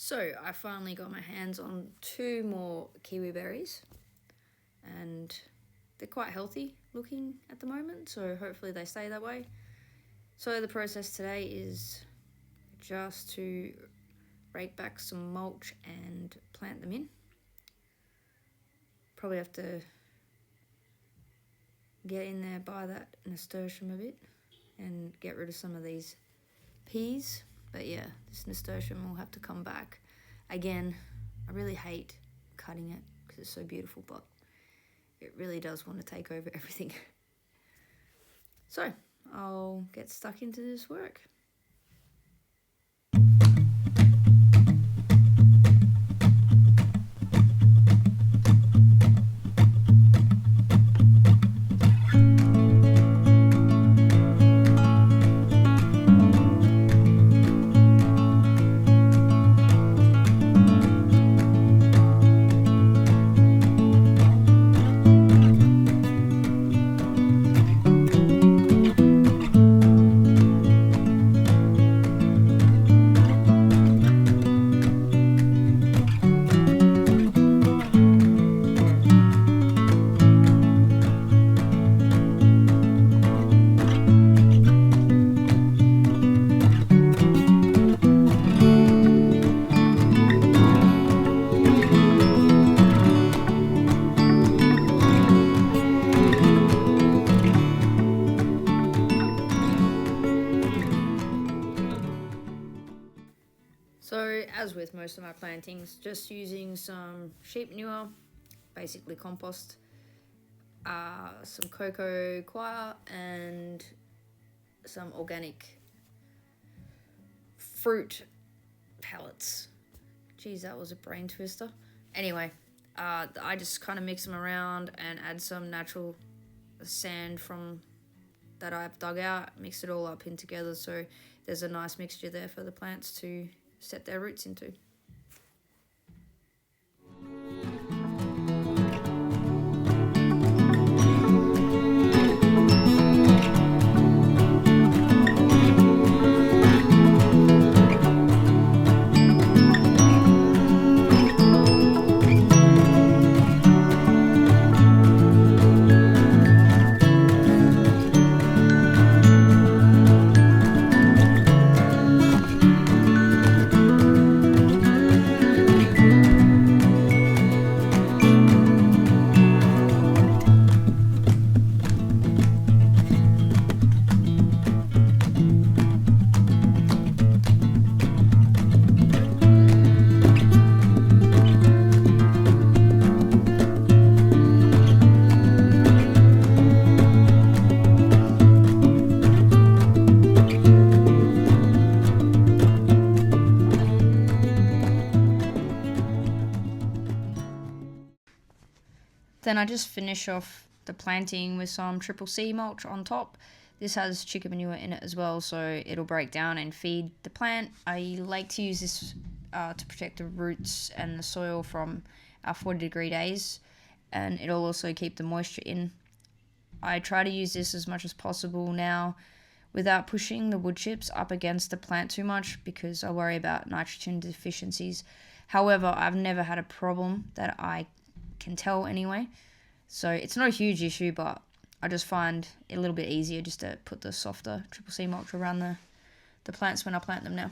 So I finally got my hands on 2 more Kiwi berries, and they're quite healthy looking at the moment, so hopefully they stay that way. So the process today is just to rake back some mulch and plant them in. Probably have to get in there by that nasturtium a bit and get rid of some of these peas. But yeah, this nasturtium will have to come back. Again, I really hate cutting it because it's so beautiful, but it really does want to take over everything. So I'll get stuck into this work. So as with most of my plantings, just using some sheep manure, basically compost, some cocoa coir, and some organic fruit pellets. Geez, that was a brain twister. Anyway, I just kind of mix them around and add some natural sand from that I've dug out, mix it all up in together, so there's a nice mixture there for the plants to set their roots into. Then I just finish off the planting with some triple C mulch on top. This has chicken manure in it as well, so it'll break down and feed the plant. I like to use this to protect the roots and the soil from our 40-degree days, and it'll also keep the moisture in. I try to use this as much as possible now without pushing the wood chips up against the plant too much, because I worry about nitrogen deficiencies. However, I've never had a problem that I can tell anyway, so it's not a huge issue, but I just find it a little bit easier just to put the softer triple C mulch around the plants when I plant them now.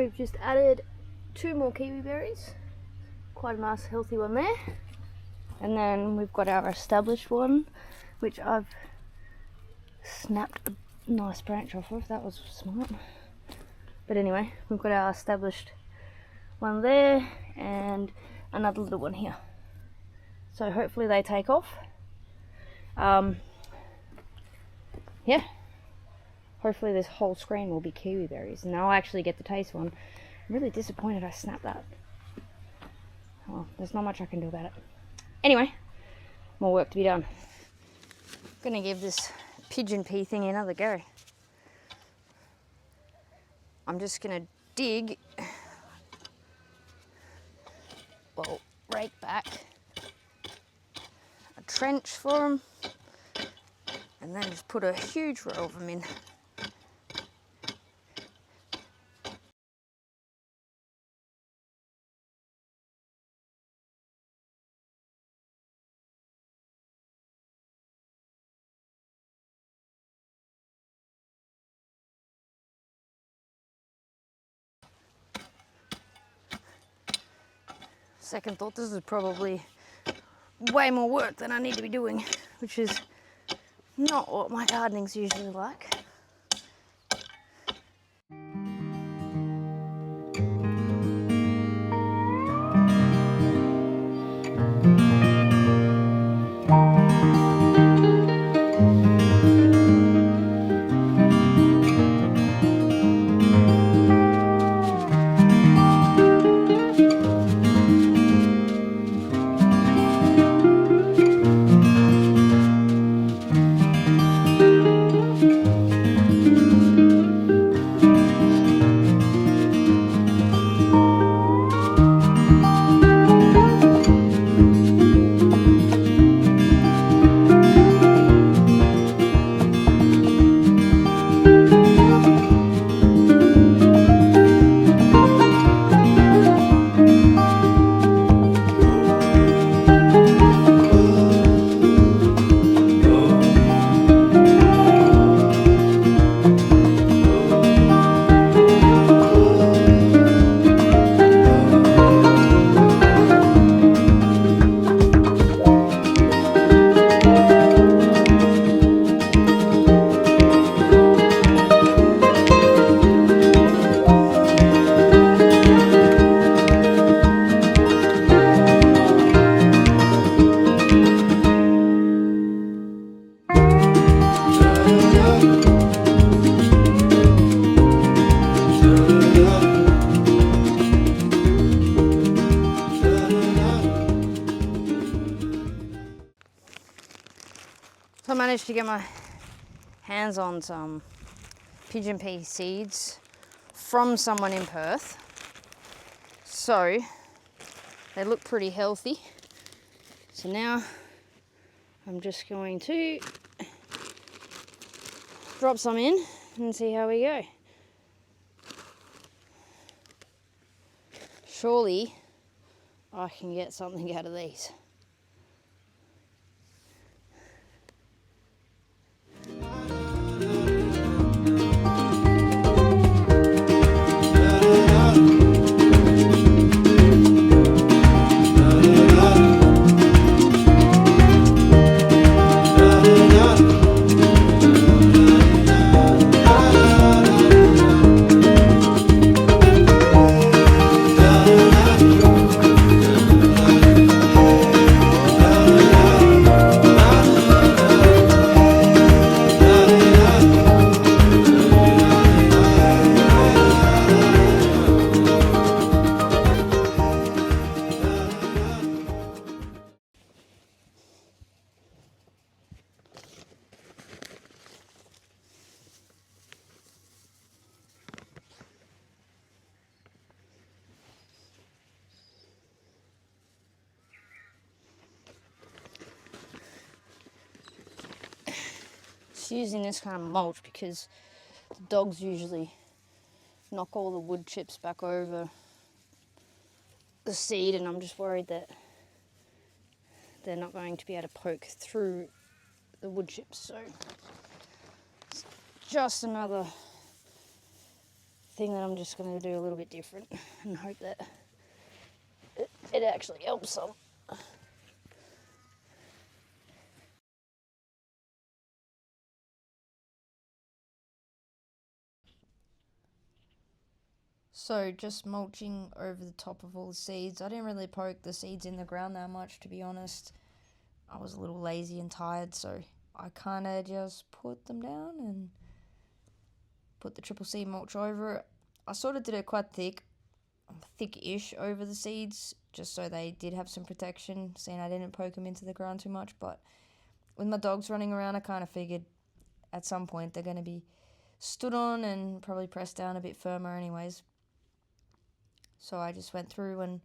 we've just added 2 more kiwi berries. Quite a nice healthy one there. And then we've got our established one, which I've snapped a nice branch off of. That was smart. But anyway, we've got our established one there and another little one here. So hopefully they take off. Yeah. Hopefully this whole screen will be kiwi berries. And I'll actually get to taste one. I'm really disappointed I snapped that. Well, there's not much I can do about it. Anyway, more work to be done. I'm gonna give this pigeon pea thing another go. I'm just gonna dig, well, rake back a trench for them, and then just put a huge row of them in. Second thought, this is probably way more work than I need to be doing, which is not what my gardening's usually like. So I managed to get my hands on some pigeon pea seeds from someone in Perth. So they look pretty healthy. So now I'm just going to drop some in and see how we go. Surely I can get something out of these. Using this kind of mulch because the dogs usually knock all the wood chips back over the seed, and I'm just worried that they're not going to be able to poke through the wood chips. So it's just another thing that I'm just going to do a little bit different and hope that it actually helps some. So just mulching over the top of all the seeds. I didn't really poke the seeds in the ground that much, to be honest. I was a little lazy and tired, so I kind of just put them down and put the triple C mulch over it. I sort of did it quite thick-ish over the seeds, just so they did have some protection, seeing I didn't poke them into the ground too much. But with my dogs running around, I kind of figured at some point they're going to be stood on and probably pressed down a bit firmer anyways. So I just went through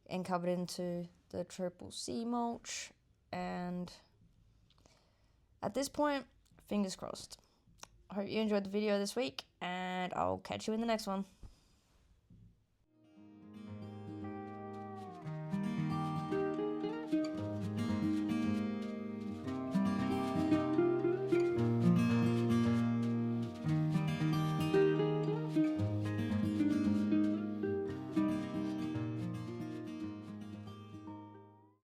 and covered into the triple C mulch, and at this point, fingers crossed. I hope you enjoyed the video this week, and I'll catch you in the next one.